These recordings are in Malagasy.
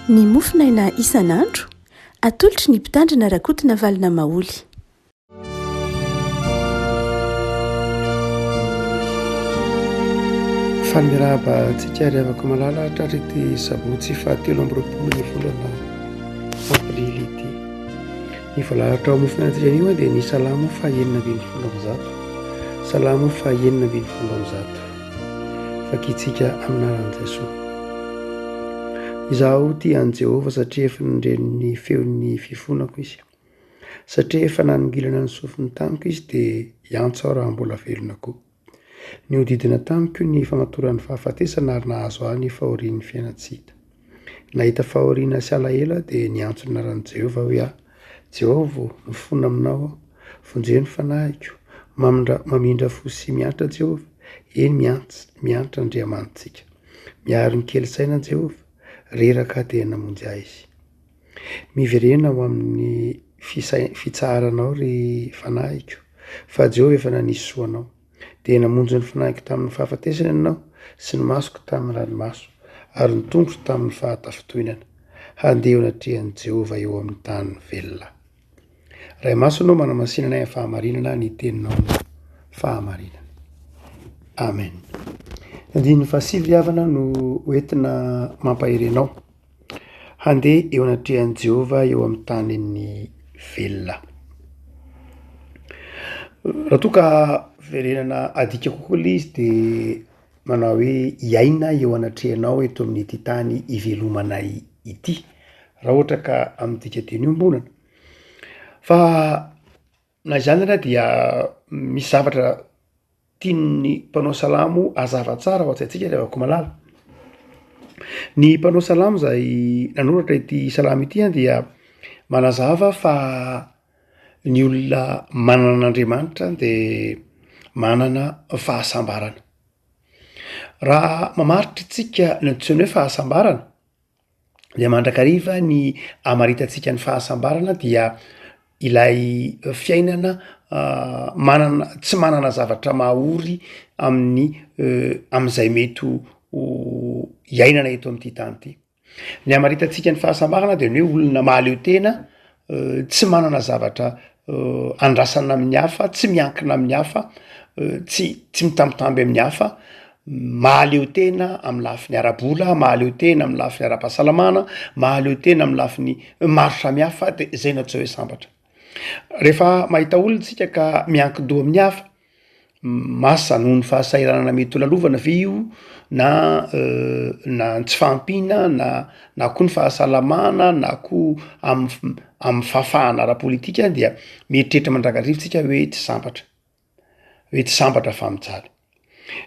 ny mofinaina isan'andro atolotry ny mpitandrina rakotina valina maoly. Famiraba tsika ry avako malala hatrarety sabotsy fahatelo amby roapolo ny volana aprily ity. Ny voalahatra ao mofinaina tsika anio dia ny salamo fahaenina ambin'ny folo amby zato, salamo fahaenina ambin'ny folo amby zato, fakitsika aminaran'i Jesosy. Izaho tia an'i Jehovah satria efa nindreniny feon'ny fifonako izy, satria efa nanongilana ny sofiny tamiko izy dia hiantso aho raha mbola velona koa. Ny hodidina tamiko ny famatoran'ny fahafatesana ary nahazo ahy ny fahorian'ny fiainatsika. Nahita fahoriana sy alahela dia niantso ny anaran'i Jehovah hoe aho, Jehovah, mifona aminao aho, vonjeo ny fanahiko, mamindra fo sy miantra Jehovah, eny miantra Andriamanitsika. Miaro ny kely saina Jehovah, reraka dia namonjy ahy izy. Miverena ho amin'ny fitsaharanao ry fanahiko, fa Jehovah efa nanisy soanao. Dia namonjy ny fanahiko tamin'ny fahafatesana ianao sy ny masoko tamin'ny ranomaso ary ny tongotro tamin'ny fahatafitoinana. Handeha natrehan'i Jehovah eo amin'ny tany velona. Ray maso anao manamasinana ny fahamarinana ny teninao no fahamarinana. Amen. Andininy fahasivy havana no hoentina mampaherenao. Handeha eo natrehan'i Jehovah eo amin'ny tany ny velona. Raha toa ka verenana adika kokoa ilay izy dia manao hoe hiaina eo anatrehanao eto amin'ity tany ivelomanay ity, raha ohatra ka amin'dika teny iombonana. Fa na izany ary dia misy zavatra tian'ny mpanao salamo hazava tsara ho an-tsaintsika rehefa avako malala. Ny mpanao salamo izay nanoratra ity salamo ity dia manazava fa ny olona manana an'Andriamanitra dia manana fahasambarana. Raha mamaritra tsika ny antsoina hoe fahasambarana dia mandrakariva ny amaritantsika ny fahasambarana dia ilay fiainana tsy manana zavatra mahory amin'izay mety hiainana eto amin'ity tany ity. Ny amaritantsika ny fahasambarana dia ny hoe olona mahaleo tena, tsy manana zavatra andrasana amin'ny hafa, tsy miankina amin'ny hafa, tsy mitambitamby amin'ny hafa, mahaleo tena amin'ny lafiny ara-bola, mahaleo tena amin'ny lafiny ara-pahasalamana, mahaleo tena amin'ny lafiny maro samihafa, dia izay no atao hoe sambatra. Rehefa mahita olona tsika ka miankin-doha amin'ny hafa, masa noho ny fahasairanana mety ho lalovana ve io, na ny tsy fahampiana, na koa ny fahasalamana, na koa amin'ny fahafahana ara-politika dia mieritreritra mandrakariva tsika hoe tsy sambatra fa mijaly.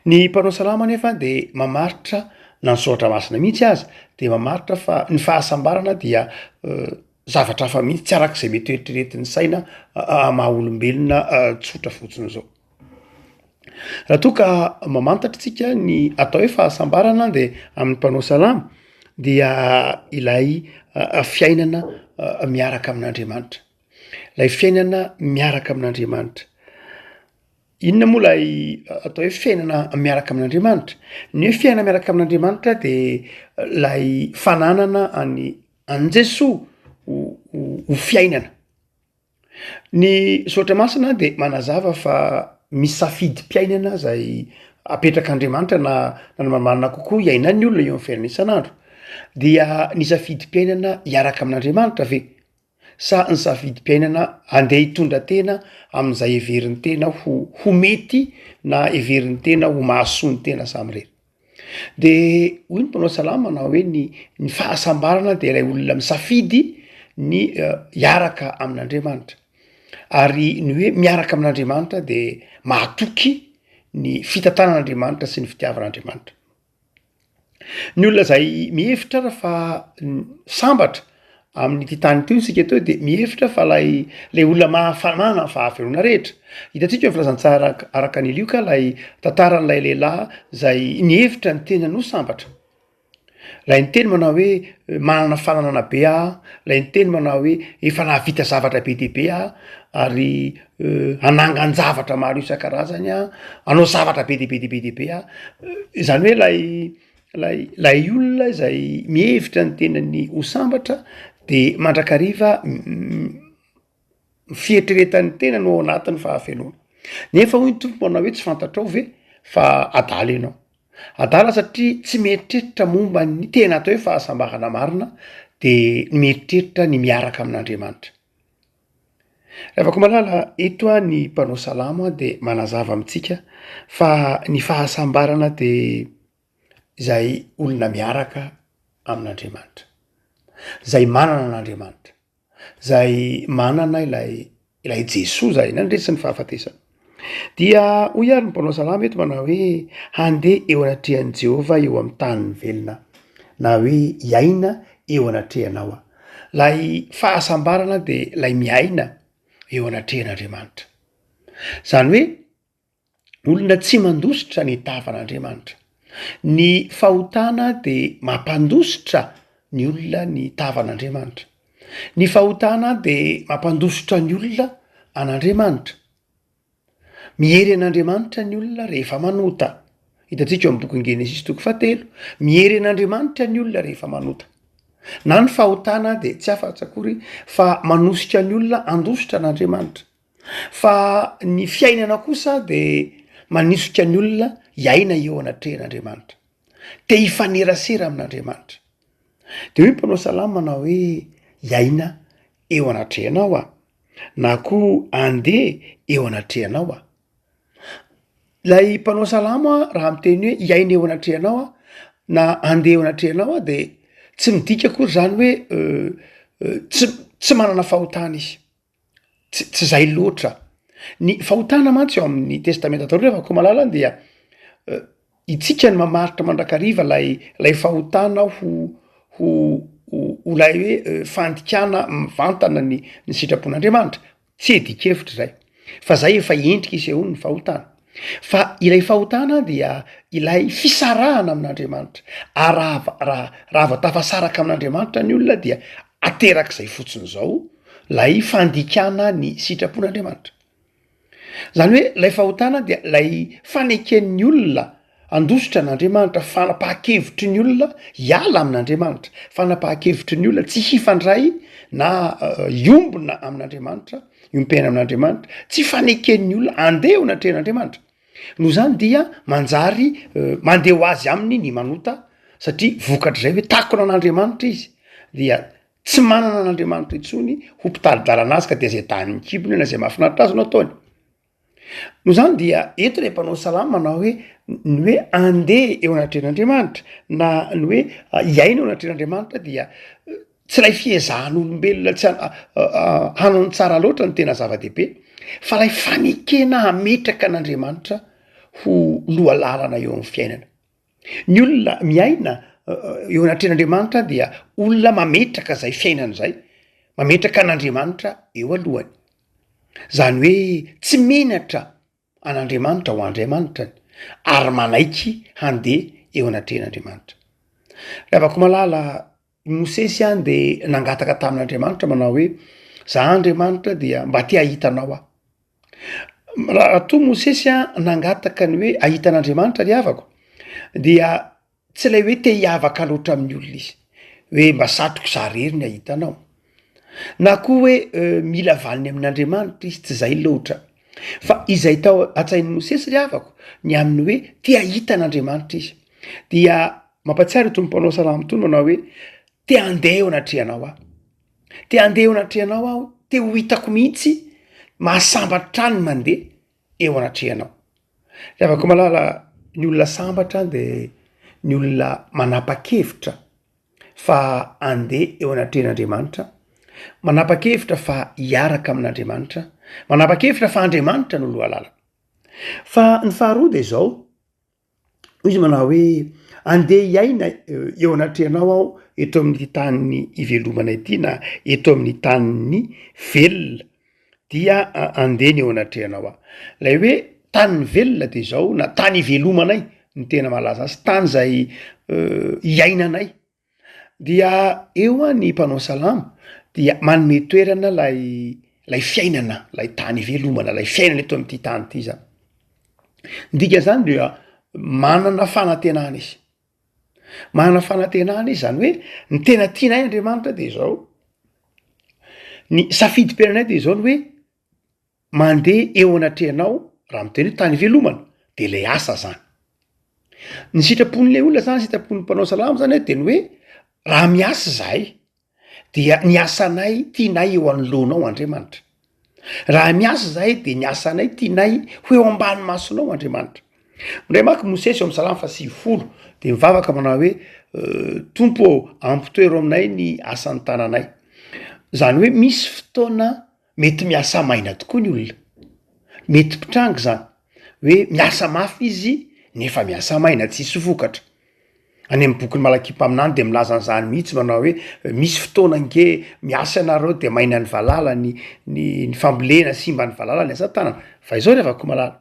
Ny mpanao salama nefa dia mamaritra na ny soratra masina mihitsy aza dia mamaritra fa ny fahasambarana dia zavatra hafa mihitsy tsy arak'izay mety eritreretin'ny saina maha-olombelona tsotra fotsiny zao. Raha toa ka mamantatra tsika ny atao hoe fahasambarana dia amin'ny mpanao salama dia ilay fiainana miaraka amin'Andriamanitra. Ilay fiainana miaraka amin'Andriamanitra. Inona moa ilay atao hoe fiainana miaraka amin'Andriamanitra? Ny hoe fiainana miaraka amin'Andriamanitra dia ilay fananana an'i Jesosy ho fiainana. Ny soratra masina dia manazava fa misy safidim-piainana izay apetrak'Andriamanitra na manana kokoa hiainany ny olona eo amin'ny fiainana isan'andro. Dia ny safidim-piainana hiaraka amin'Andriamanitra ve? Sa ny safidim-piainana handeha hitondra tena amin'izay heverin'ny tena ho mety na heverin'ny tena ho mahasoa ny tena samy rery. Dia hoy ny mpanao salama na hoe ny fahasambarana dia ilay olona misafidy ny hiaraka amin'Andriamanitra. Ary ny hoe miaraka amin'Andriamanitra dia mahatoky ny fitantanan'Andriamanitra sy ny fitiavan'Andriamanitra. Ny olona izay mihevitra fa sambatra amin'ity tany ity isika eto dia mihevitra fa lay olona manana fahavelona rehetra. Hitantsika eo filazantsara araka ny Lioka ilay tantaran'ilay lehilahy izay nihevitra ny tena no sambatra. Ilay ny teny manao hoe manana fananana be aho, ilay ny teny manao hoe efa nahavita zavatra be dia be aho, ary hanangan zavatra maro isan-karazany aho, hanao zavatra be dia be dia be dia be aho. Izany hoe ilay lay olona izay mihevitra ny tenany ho sambatra de mandrakariva fieritreretan'ny tena no ao anatin'ny fahafelona nefa hoy ny tompo manao hoe tsy fantatrao ve fa adala ianao adala satria tsy mieritreritra momba ny tena atao hoe fahasambarana marina de mieritreritra ny miaraka amin'Andriamanitra. Rehafako malala eto a ny mpanao salamo a de manazava amitsika fa ny fahasambarana de zay olona miaraka amin'Andriamanitra, zay manana an'Andriamanitra, zay manana ilay Jesosy zay nandresy ny fahafatesana dia hoy ary ny mpanao salama eto manao hoe handeha eo anatrehan'i Jehova eo amin'ny tany velona na hoe iaina eo anatrehanao a. Lay fahasambarana de lay miaina eo anatrehan'Andriamanitra, zany hoe olona tsy mandositra ny tavan'Andriamanitra. Ny fahotana de mampandositra ny olona ny tavan'Andriamanitra, ny fahotana de mampandositra ny olona an'Andriamanitra. Mihery an'Andriamanitra ny olona rehefa manota, hitantsika eo amin'ny bokin'ny Genesis 3, mihery an'Andriamanitra ny olona rehefa manota. Na ny fahotana de tsy afa-tsakory fa manosika ny olona andositra an'Andriamanitra, fa ny fiainana kosa de manisika ny olona iaina eo anatrehan'Andriamanitra, te hifanerasera amin'Andriamanitra. De hoe mpanao salama manao hoe iaina eo anatrehanao a, na koa andeha eo anatrehanao a. Lay mpanao salama raha miteny hoe iaina eo anatrehanao a na andeha eo anatrehanao a de tsy midika akory zany hoe tsy manana fahotana izy, tsy zay loatra. Ny fahotana mantsy eo amin'ny testamenta taloha rehafako malala dia itsika ny mamaritra mandrakariva lay fahotana ho lay hoe fandikana mivantana ny sitrapon'Andriamanitra, tsy edikevitra zay fa zay efa endrika isehoany ny fahotana. Fa ilay fahotana dia ilay fisarahana amin'Andriamanitra, raha vao tafasaraka amin'Andriamanitra ny olona dia aterak'izay fotsiny zao lay fandikana ny sitrapon'Andriamanitra. Zany hoe lay fahotana dia lay faneken'ny olona andositra n'Andriamanitra, fanapahan-kevitry ny olona hiala amin'Andriamanitra, fanapahan-kevitry ny olona tsy hifandray na iombona amin'Andriamanitra, iompena amin'Andriamanitra, tsy faneken'ny olona andeha eo anatrehan'Andriamanitra. No zany dia manjary mandeha ho azy aminy ny manota satria vokatra zay hoe takona an'Andriamanitra izy dia tsy manana an'Andriamanitra intsony ho mpitalidalana azy ka de zay tany mikibony na zay mahafinaritra azy no ataony. No zany dia eto lay mpanao salama manao hoe ny hoe andeha eo anatrehan'Andriamanitra na ny hoe iaina eo anatrehan'Andriamanitra dia tsy lay fiezahan'olombelona tsy hanao ny tsara loatra ny tena zava-dehibe, fa lay fanekena hametraka an'Andriamanitra ho lohalalana eo amin'ny fiainana. Ny olona miaina eo anatrehan'Andriamanitra dia olona mametraka zay fiainana zay, mametraka an'Andriamanitra eo alohany. Zany hoe tsy menatra an'Andriamanitra ho Andriamanitrany ary manaiky handeha eo anatrehan'Andriamanitra. Rehafako malala Mosesy any de nangataka tamin'Andriamanitra manao hoe za Andriamanitra dia mba te hahitanao aho. Raha toa Mosesy nangataka ny hoe ahitan'Andriamanitra ry havako dia tsy lay hoe te hiavaka loatra amin'ny olona izy hoe mba satroko za rery ny ahitanao, na koa hoe mila valiny amin'Andriamanitra izy, tsy zay loatra, fa izay tao atsain'ny Mosesy ry havako ny amin'ny hoe te ahitan'Andriamanitra izy dia mampatsiary toy ny mpanao salama toy manao hoe te andeha eo anatrehanao aho, te andeha eo anatrehanao aho, te ho hitako mihitsy mahasambatra ny mandeha eo anatrehanao. Rehafako malala ny olona sambatra de ny olona manapa-kevitra fa andeha eo anatrehan'Andriamanitra, manapa-kevitra fa hiaraka amin'Andriamanitra, manapa-kevitra fa Andriamanitra no lohalala. Fa ny faharoa de zao izy manao hoe andeha hiaina eo anatrehanao aho eto amin'ny tany ivelomana ity na eto amin'ny tany velona dia andehany eo anatrehanao aho. Lay hoe tany velona de zao na tany ivelomanay ny tena malaza azy, tany zay hiainanay dia eo ny mpanao salama dia manome toerana lay fiainana, lay tany ivelomana, lay fiainana eto amin'ity tany ity zany. Ndika zany dia manana fanantenana izy, manana fanantenana izy zany hoe ny tena tianay Andriamanitra de zao ny safidim-piainanay de zao ny hoe mandeha eo anatrehanao raha miteny hoe tany velomana de lay asa zany. Ny sitrapon'le olona zany sitrapon'ny mpanao salama zany de ny hoe raha miasa zahay dia ny asanay tianay eo anoloanao Andriamanitra. Raha miasa zahay de ny asanay tianay ho eo ambany masonao Andriamanitra. Ndray maky Mosesy eo amin'ny salama 120 de mivavaka manao hoe tompo ampitoero aminay ny asan'ny tananay. Zany hoe misy fotoana mety miasa maina tokoa ny olona, mety pitrango zany hoe miasa mafy izy nefa miasa maina tsisy vokatra. Any amin'ny bokin'ny Malakimpaminany de milaza an'izany mihitsy manao hoe misy fotoana nke miasa ianareo de maina ny valala ny fambolena simba ny valala ny asa tanana fa izao rehefa ko malala.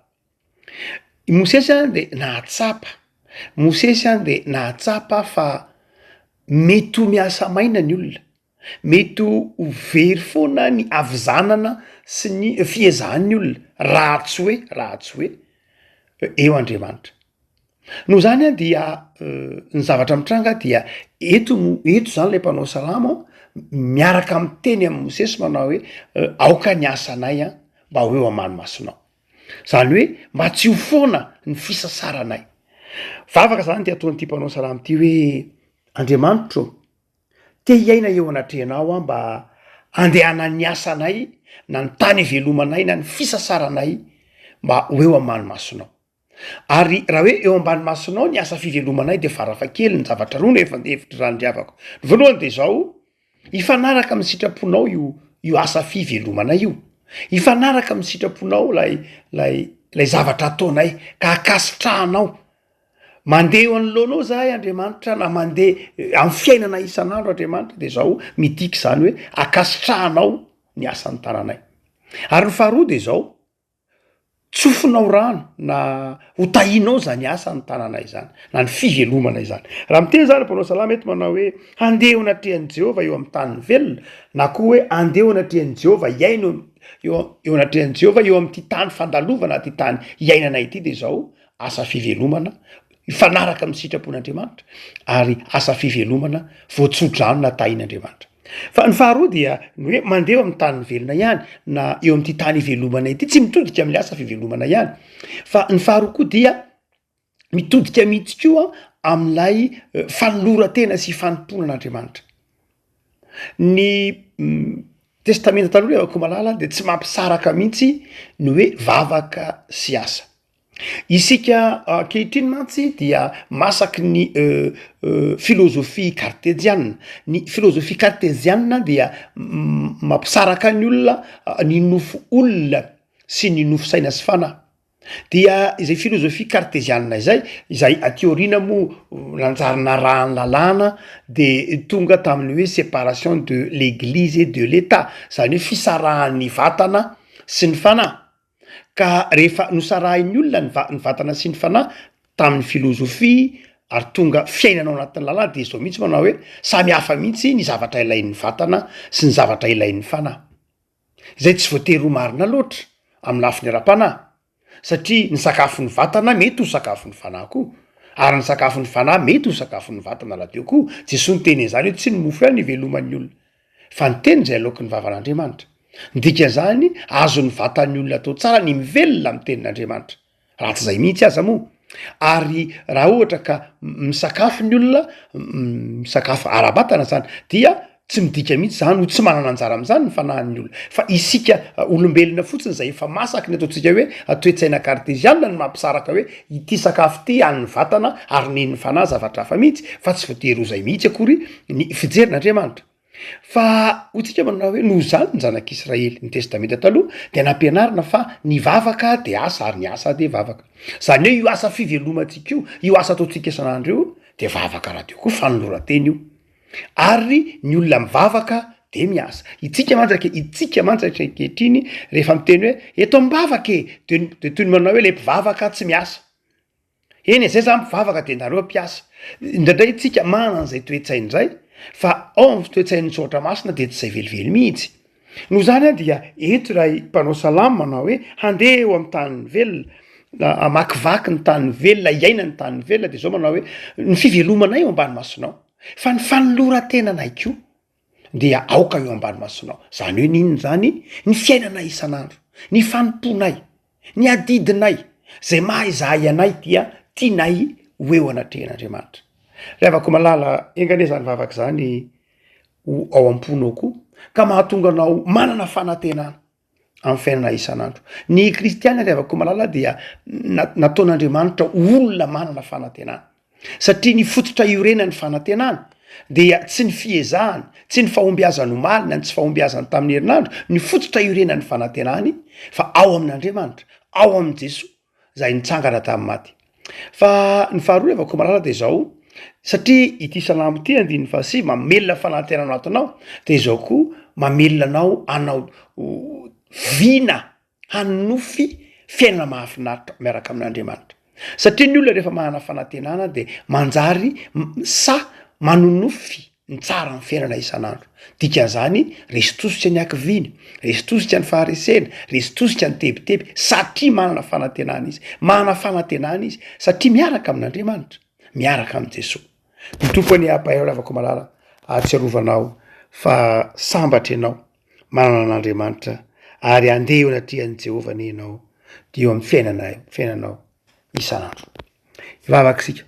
Mosesy any de nahatsapa fa mety ho miasa maina ny olona, mety ho very foana ny avizanana sy ny fiezahan'ny olona raha tsy hoe eo Andriamanitra. No zany a dia ny zavatra mitranga dia eto zany lay mpanao salama miaraka amin'ny teny amin'ny Mosesy manao hoe aoka ny asanay a mba ho eo amanomasonao. Zany hoe mba tsy ho foana ny fisasaranay. Vavaka zany ty ataon'ity mpanao salama ty hoe Andriamanitra te hiaina eo anatrehanao a mba andehana ny asanay na ny tany velomanay na ny fisasaranay mba ho eo amanomasonao. Ary raha hoe eo ambany masonao ny asa fivelomanay de farafa kely ny zavatra roa nefa hevitry randriavako. Ny voalohany de zao ifanaraka amin'ny sitraponao io asa fivelomanay io. Ifanaraka amin'ny sitraponao lay zavatra ataonay ka akasitrahanao. Mandeha eo anoloanao zahay Andriamanitra na mandeha amin'ny fiainana isan'andro Andriamanitra de zao midiky zany hoe akasitrahanao ny asan'ny tananay. Ary ny faharoa de zao tsofinao rano na ho tahinao zany asa ny tananay zany na ny fivelomanay zany. Raha miteny zany mpanao salama eto manao hoe andeha eo anatrehan'i Jehova eo amin'ny tany velona na koa hoe andeha eo anatrehan'i Jehova iaina eo anatrehan'i Jehova eo amin'ity tany fandalovana ty tany iainana ity de zao asa fivelomana ifanaraka amin'ny sitrapon'Andriamanitra ary asa fivelomana voatsodrano na tahin'Andriamanitra. Fa ny faharoa dia ny hoe mandeha amin'ny tany velona ihany na eo amin'ity tany ivelomana ity tsy mitodika amin'ny asa fivelomana ihany fa ny faharoa koa dia mitodika mihitsy koa amin'ilay fanoloran-tena sy fanomponan'Andriamanitra. Ny testamenta taloha rehefa ko malala de tsy mampisaraka mihitsy ny hoe vavaka sy asa. Isika ankehitriny mantsy dia masaky ny filozofia cartésienne. Ny filozofia cartésienne dia mampisaraka ny olona ny nofo olona sy ny nofo saina sy fanahy. Dia izay filozofia cartésienne izay teoriana moa lanjarina rahan'ny lalàna de tonga tamin'ny hoe séparation de l'église et de l'état, zany hoe fisarahan'ny vatana sy ny fanahy. Ka rehefa nosarahin'ny olona ny vatana sy ny fanahy tamin'ny filozofia ary tonga fiainanao anatin'ny lalàna de zao mihitsy manao hoe samy hafa mihitsy ny zavatra ilain'ny vatana sy ny zavatra ilain'ny fanahy. Zay tsy voatery ho marina loatra amin'ny lafiny ara-panahy satria ny sakafon'ny vatana mety ho sakafon'ny fanahy koa ary ny sakafon'ny fanahy mety ho sakafon'ny vatana lahateo koa. Jesosy ny teny zany hoe tsy ny mofo ihany iveloman'ny olona fa ny teny zay alokin'ny vavan'Andriamanitra. Dikan'izany azon'ny vatan'ny olona atao tsara ny mivelona amin'ny tenin'Andriamanitra. Raha tsy zay mihitsy aza moa. Ary raha ohatra ka misakafo ny olona misakafo ara-batana zany dia tsy midika mihitsy zany ho tsy manana anjara amin'izany ny fanahin'ny olona fa isika olombelona fotsiny zay efa masaky ny ataontsika hoe toe-tsaina cartésienne ny mampisaraka hoe ity sakafo ty an'ny vatana ary nen'ny fanahy zavatra hafa mihitsy fa tsy voatery ho zay mihitsy akory ny fijerin'Andriamanitra. Fa hotsika manao hoe noho zany ny zanak'Israely ny testamenta taloha de nampianarina fa ny vavaka de asa ary ny asa de vavaka. Zany hoe io asa fivelomantsika io asa ataontsika isan'andro io de vavaka raha teo koa fanoloran-teny io. Ary ny olona mivavaka de miasa. Itsika mantsaka ankehitriny rehefa miteny hoe eto mivavaka de toy ny manao hoe le mpivavaka tsy miasa. Eny zay zany mpivavaka de nareo mpiasa. Indraindray itsika manana an'izay toe-tsainy zay fa ao amin'ny toe-tsain'ny tsotra masina de tsy zay velively mihitsy. Noho zany dia eto raha mpanao salama manao hoe handeha eo amin'ny tany velona amakivaky ny tany velona iaina ny tany velona de zao manao hoe ny fivelomanay eo ambany masonao fa ny fanolorantenanay ko dia aoka eo ambany masonao zany hoe ninona zany ny fiainana isan'andro ny fanomponay ny adidinay zay mahazahay anay dia tianay ho eo anatrehan'andriamanitra rehavako malala engane zany vavaka zany ao am-ponao koa ka mahatonga anao manana fanantenana amin'ny fiainana isan'andro ny kristiana rehavako malala dia nataon'andriamanitra olona manana fanantenana satria ny fototra iorena ny fanantenana dia tsy ny fiezahany tsy ny fahombiazany omalina ny tsy fahombiazany tamin'ny herinandro ny fototra iorena ny fanantenany fa ao amin'andriamanitra ao amin' Jesosy zay nitsangana tamin'ny maty fa ny faharoa rehavako malala de zao satria ity salamo ty andininy fasy mamelona fanantenana atonao de zao koa mamelona anao anao vina hanofy fiainana mahafinaritra miaraka amin'andriamanitra satria ny olona rehefa mahana fanantenana de manjary sa manonofy ny tsara ny fiainana isan'andro dikan'izany resy tosika ny akiviny resy tosika ny faharesena resy tosika ny tebiteby satria manana fanantenana izy manana fanantenana izy satria miaraka amin'andriamanitra miaraka amin' Jesosy ny tompony ampahay ravako malala atsiarovanao fa sambatra ianao manana an'andriamanitra ary andeha eo anatrihan'i Jehova ny ianao dia eo amin'ny fiainanao isan'andro ivavakisika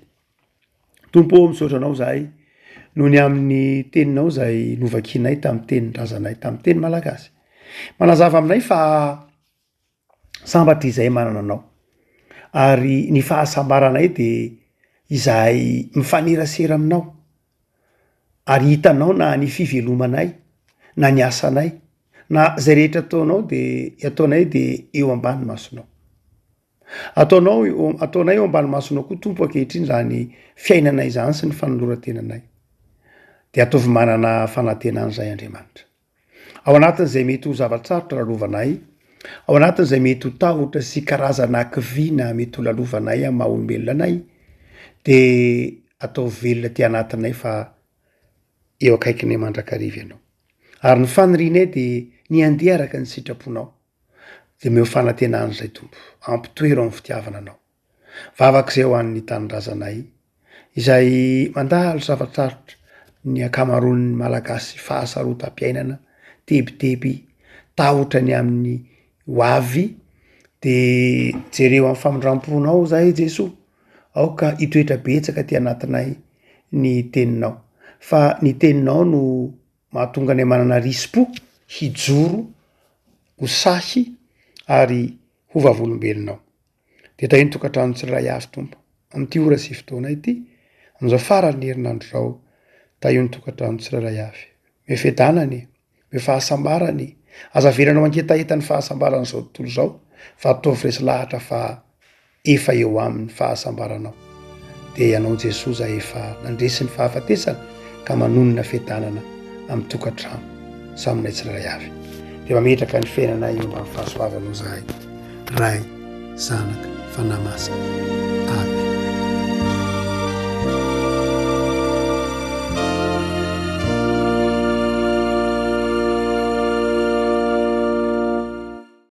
tompo misaotra anao zahay noho ny amin'ny teninao zay novakinay tamin'ny tenin-drazanay tamin'ny teny malagasy manazava aminay fa sambatra izay manana anao ary ny fahasambaranay de izay mifanerasera aminao ary hitanao na ny fivelomanay na ny asanay na zay rehetra ataonao de ataonay de eo ambany masonao ataonay eo ambany masonao koa tompo ankehitriny zany fiainanay zany sy ny fanolorantenanay de ataovy manana fanantenana zay Andriamanitra ao anatin'izay mety ho zavatsarotra lalovanay ao anatin'izay mety ho tahotra sy karazana akivina mety ho lalovanay amin'ny maha-olombelona anay de atao velona ty anatinay fa eo akaikinay mandrakariva ianao ary ny fanorinay de ny andeha araka ny sitraponao de meo fanantenana zay tompo ampitoero amin'ny fitiavana anao vavak'izay ho an'ny tanindrazanay izay mandalo zavatsarotra ny akamaroan'ny malagasy fahasarota-piainana tebiteby tahotra ny amin'ny hoavy de jereo amin'ny famindram-ponao zay Jesosy aoka hitoetra betsaka ty anatinay ny teninao fa ny teninao no mahatonga ny manana rispo hijoro ho sahy ary ho vavolombelonao de tainy tokantrano tsiray avy tompo am'ty ora sy fotoana ity am'izao farany herinandro zao taio ny tokantrano tsiray avy mefedanany me fahasambarany aza velanao anketaheta ny fahasambarana zao tontolo zao fa ataovy resy lahatra fa efa eo amin'ny fahasambaranao de ianao Jesosy zay efa nandresy ny fahafatesana ka manonona fetanana amin'ny tokantrano saminay tsiray avy de mametraka ny fiainanay eo ambany fahasoavanao zahay ray zanaka fanahy masina